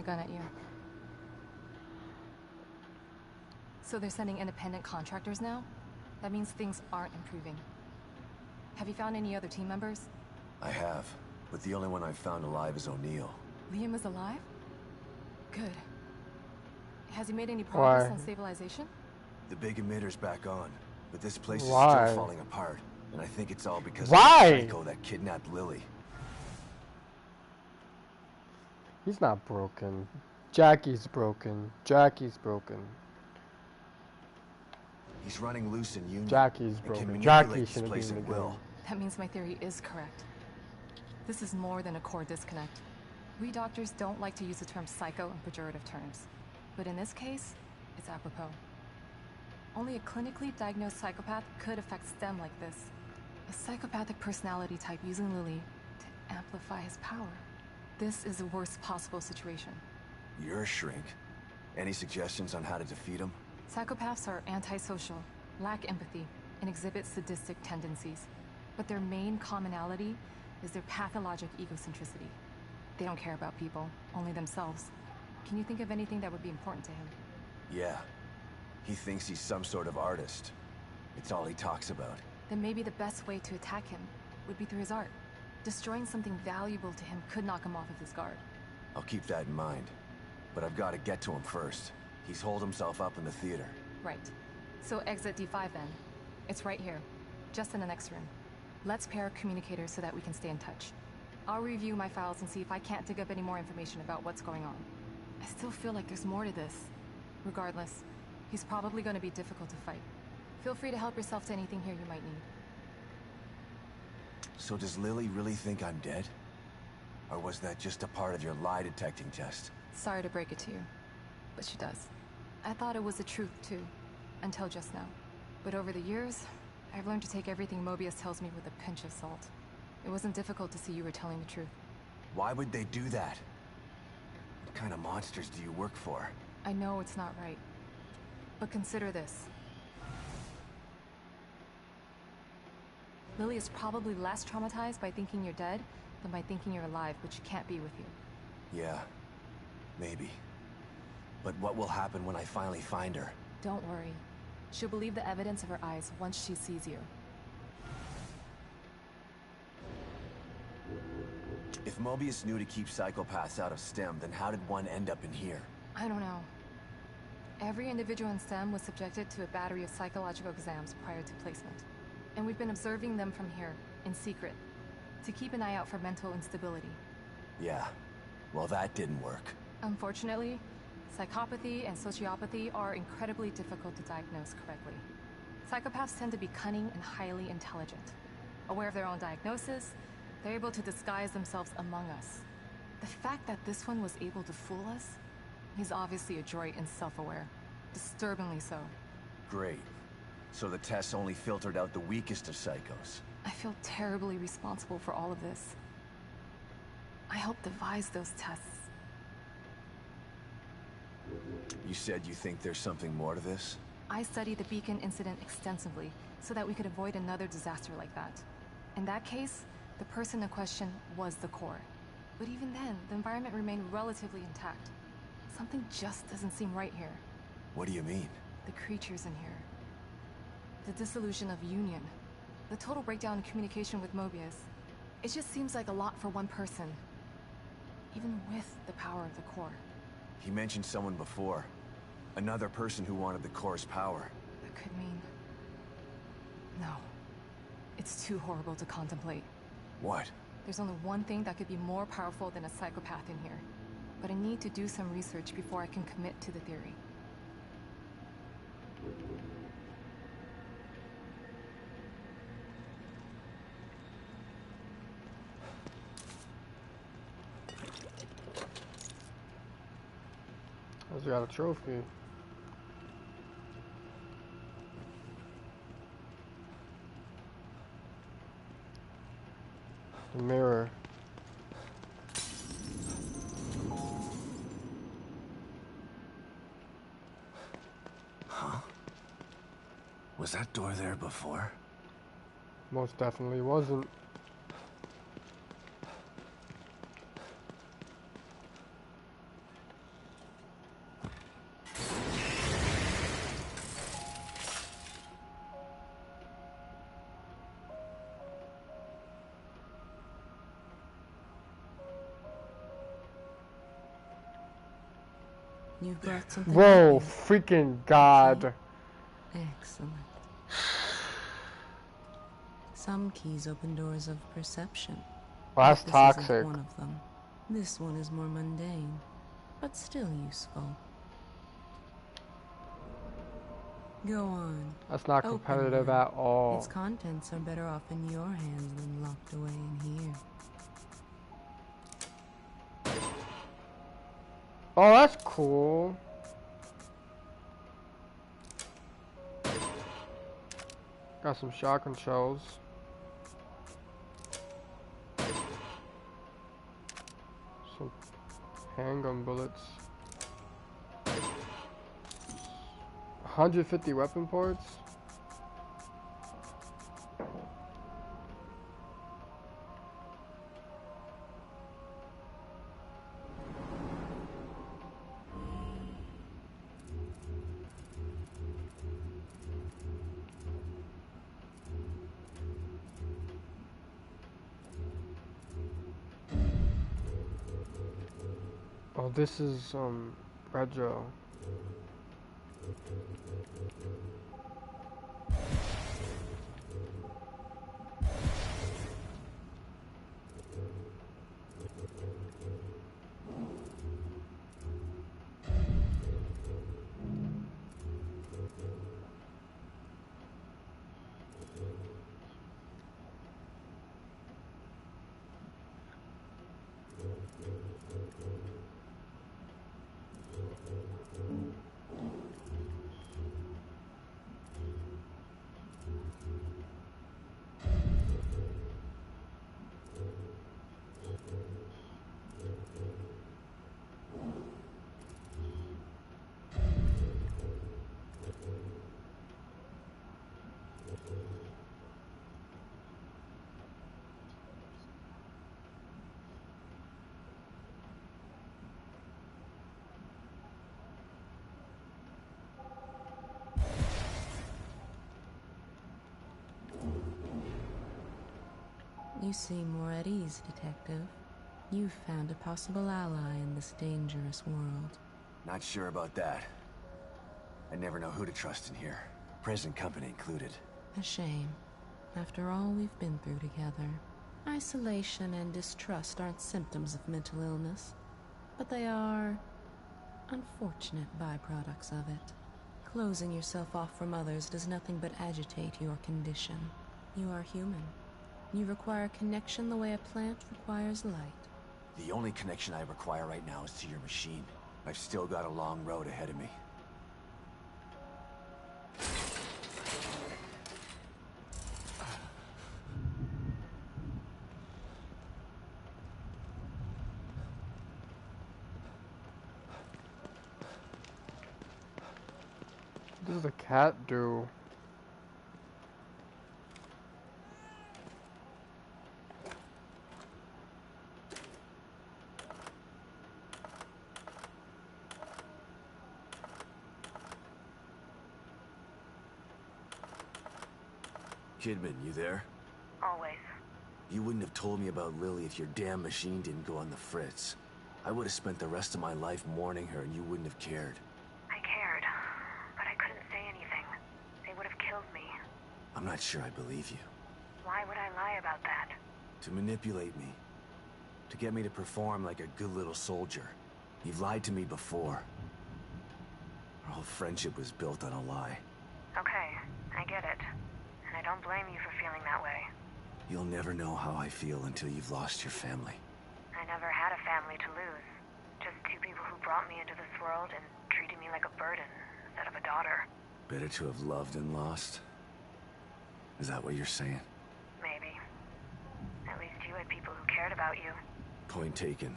gun at you. So they're sending independent contractors now? That means things aren't improving. Have you found any other team members? I have, but the only one I've found alive is O'Neill. Liam is alive? Good. Has he made any progress on stabilization? The big emitter's back on, but this place is Why? still falling apart, and I think it's all because Why? of the psycho that kidnapped Lily. He's not broken. Jackie's broken. Jackie's broken. He's running loose in Union. Jackie's and broken. can Jackie manipulate this shouldn't be place in the at game. will. That means my theory is correct. This is more than a core disconnect. We doctors don't like to use the term psycho in pejorative terms. But in this case, it's apropos. Only a clinically diagnosed psychopath could affect STEM like this. A psychopathic personality type using Lily to amplify his power. This is the worst possible situation. You're a shrink. Any suggestions on how to defeat him? Psychopaths are antisocial, lack empathy, and exhibit sadistic tendencies. But their main commonality is their pathologic egocentricity. They don't care about people, only themselves. Can you think of anything that would be important to him? Yeah. He thinks he's some sort of artist. It's all he talks about. Then maybe the best way to attack him would be through his art. Destroying something valuable to him could knock him off of his guard. I'll keep that in mind. But I've got to get to him first. He's holed himself up in the theater. Right. So exit D5 then. It's right here, just in the next room. Let's pair communicators so that we can stay in touch. I'll review my files and see if I can't dig up any more information about what's going on. I still feel like there's more to this. Regardless, he's probably going to be difficult to fight. Feel free to help yourself to anything here you might need. So does Lily really think I'm dead? Or was that just a part of your lie detecting test? Sorry to break it to you, but she does. I thought it was the truth too, until just now. But over the years, I've learned to take everything Mobius tells me with a pinch of salt. It wasn't difficult to see you were telling the truth. Why would they do that? What kind of monsters do you work for? I know it's not right, but consider this. Lily is probably less traumatized by thinking you're dead than by thinking you're alive, but she can't be with you. Yeah, maybe. But what will happen when I finally find her? Don't worry. She'll believe the evidence of her eyes once she sees you. If Mobius knew to keep psychopaths out of STEM, then how did one end up in here? I don't know. Every individual in STEM was subjected to a battery of psychological exams prior to placement. And we've been observing them from here, in secret, to keep an eye out for mental instability. Yeah, well that didn't work. Unfortunately, psychopathy and sociopathy are incredibly difficult to diagnose correctly. Psychopaths tend to be cunning and highly intelligent. Aware of their own diagnosis, they're able to disguise themselves among us. The fact that this one was able to fool us, he's obviously adroit and self-aware. Disturbingly so. Great. So the tests only filtered out the weakest of psychos. I feel terribly responsible for all of this. I helped devise those tests. You said you think there's something more to this? I studied the beacon incident extensively so that we could avoid another disaster like that. In that case, the person in question was the core. But even then, the environment remained relatively intact. Something just doesn't seem right here. What do you mean? The creatures in here. The dissolution of Union. The total breakdown in communication with Mobius. It just seems like a lot for one person. Even with the power of the core. He mentioned someone before. Another person who wanted the core's power. That could mean... No. It's too horrible to contemplate. What? There's only one thing that could be more powerful than a psychopath in here. But I need to do some research before I can commit to the theory. He's got a trophy. The mirror. Huh? Was that door there before? Most definitely wasn't. You've brought something Whoa, with freaking God. you. Excellent. Some keys open doors of perception. Well, that's But this toxic. isn't one of them. This one is more mundane, but still useful. Go on. That's not Open competitive one. at all. Its contents are better off in your hands than locked away in here. Oh, that's cool. Got some shotgun shells. Some handgun bullets. 150 weapon parts. Oh, this is retro. You seem more at ease, Detective. You've found a possible ally in this dangerous world. Not sure about that. I never know who to trust in here. Present company included. A shame. After all we've been through together. Isolation and distrust aren't symptoms of mental illness, but they are unfortunate byproducts of it. Closing yourself off from others does nothing but agitate your condition. You are human. You require connection the way a plant requires light. The only connection I require right now is to your machine. I've still got a long road ahead of me. What does the cat do? Kidman, you there? Always. You wouldn't have told me about Lily if your damn machine didn't go on the fritz. I would have spent the rest of my life mourning her and you wouldn't have cared. I cared, but I couldn't say anything. They would have killed me. I'm not sure I believe you. Why would I lie about that? To manipulate me. To get me to perform like a good little soldier. You've lied to me before. Our whole friendship was built on a lie. Okay, I get it. And I don't blame you for feeling that way. You'll never know how I feel until you've lost your family. I never had a family to lose. Just two people who brought me into this world and treated me like a burden instead of a daughter. Better to have loved and lost? Is that what you're saying? Maybe. At least you had people who cared about you. Point taken.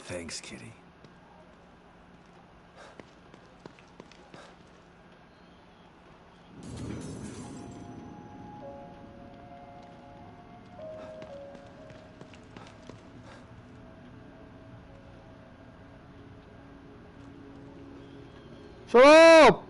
Thanks, Kitty. Shut up!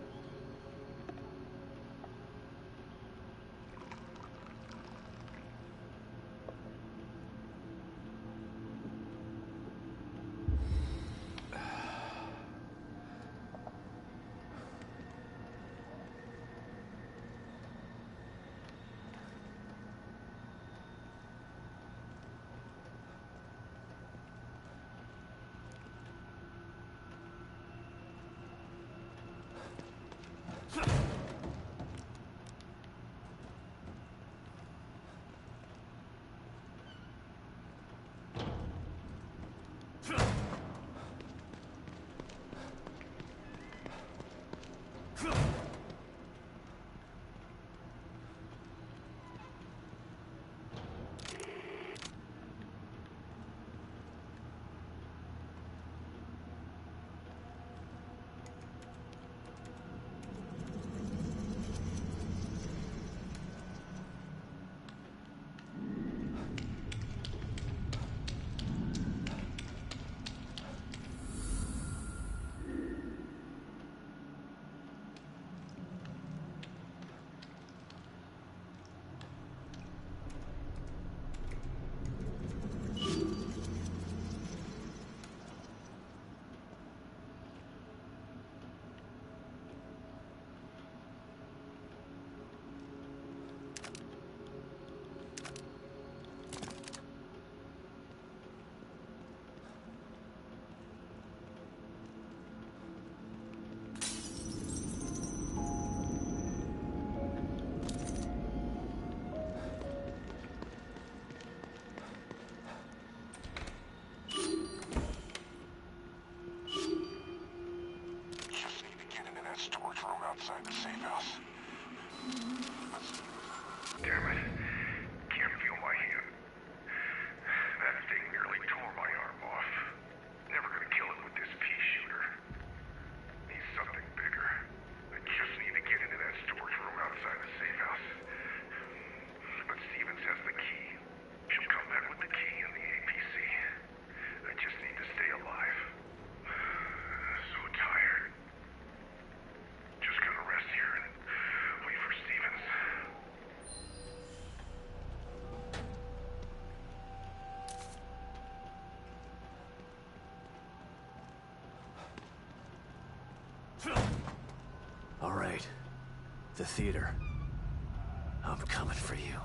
Storage room outside the safe house. Damn it. Can't feel my hand. That thing nearly tore my arm off. Never gonna kill it with this pea shooter. Needs something bigger. I just need to get into that storage room outside the safe house. But Stevens has the key. She'll come back with the key and the APC. I just need to stay alive. So tired. Just gonna rest here and wait for Stevens. All right. The theater. I'm coming for you.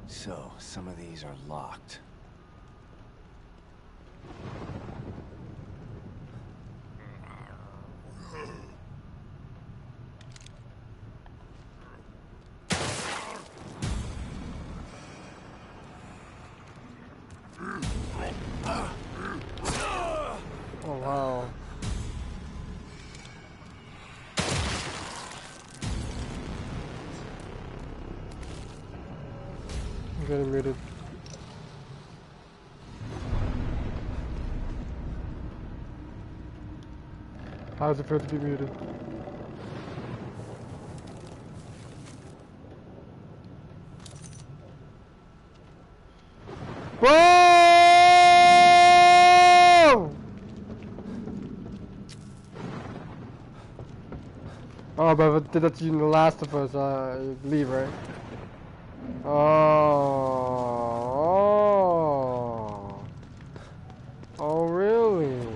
So, some of these are locked. Oh wow. I'm getting muted. How does it feel to be muted? Whoa! Oh, but if I did that to you in The Last of Us, you'd leave, right? Oh. Oh, really?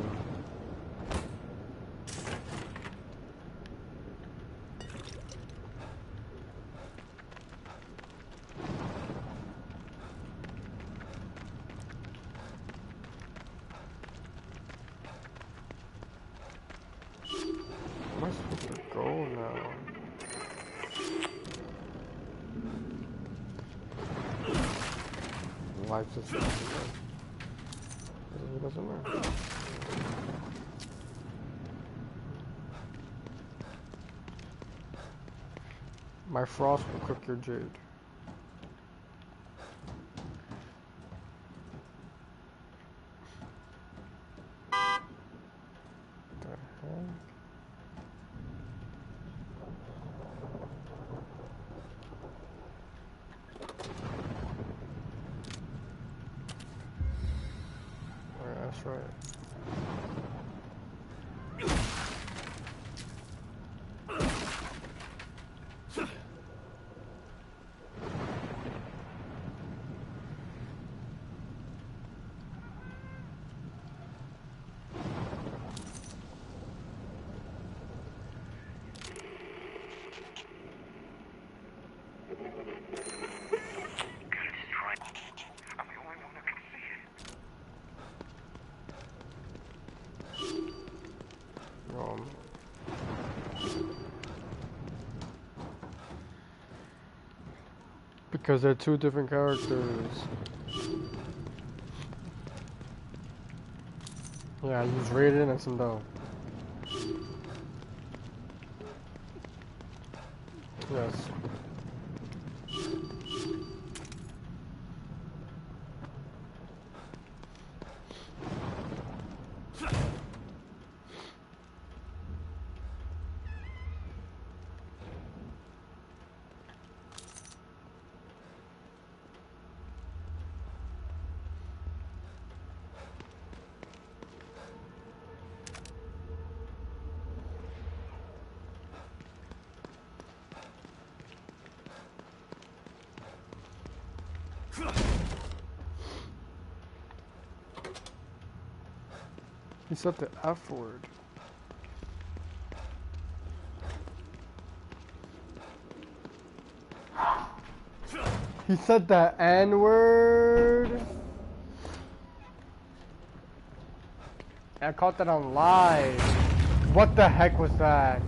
Am I supposed to go now? Life just it doesn't matter. My frost will cook your jade. The heck? That's right. Because they're two different characters. Yeah, I use Raiden and Sindel. Yes. He said the F word. He said the N word. I caught that on live. What the heck was that?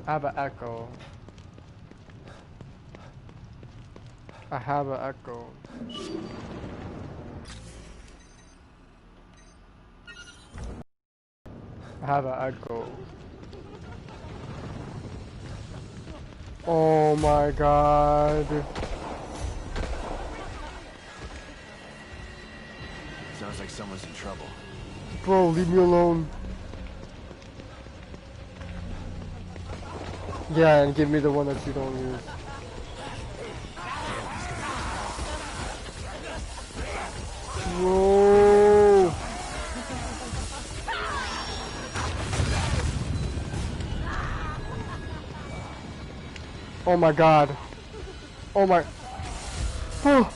I have an echo. I have an echo. I have an echo. Oh my god. Sounds like someone's in trouble. Bro, leave me alone. Yeah, and give me the one that you don't use. Whoa. Oh my god. Oh my. Oh.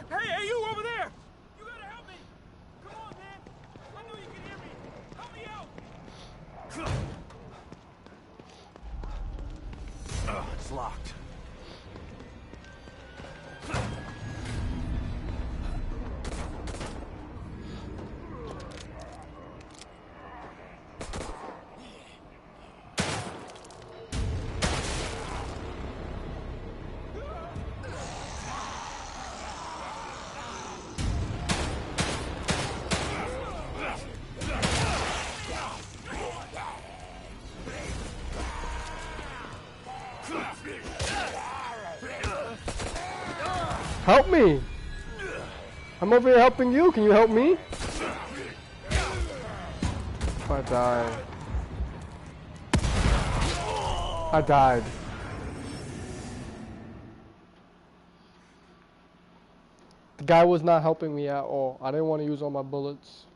Hey, you over there! You gotta help me! Come on, man! I know you can hear me! Help me out! It's locked. Help me! I'm over here helping you. Can you help me? I died. I died. The guy was not helping me at all. I didn't want to use all my bullets.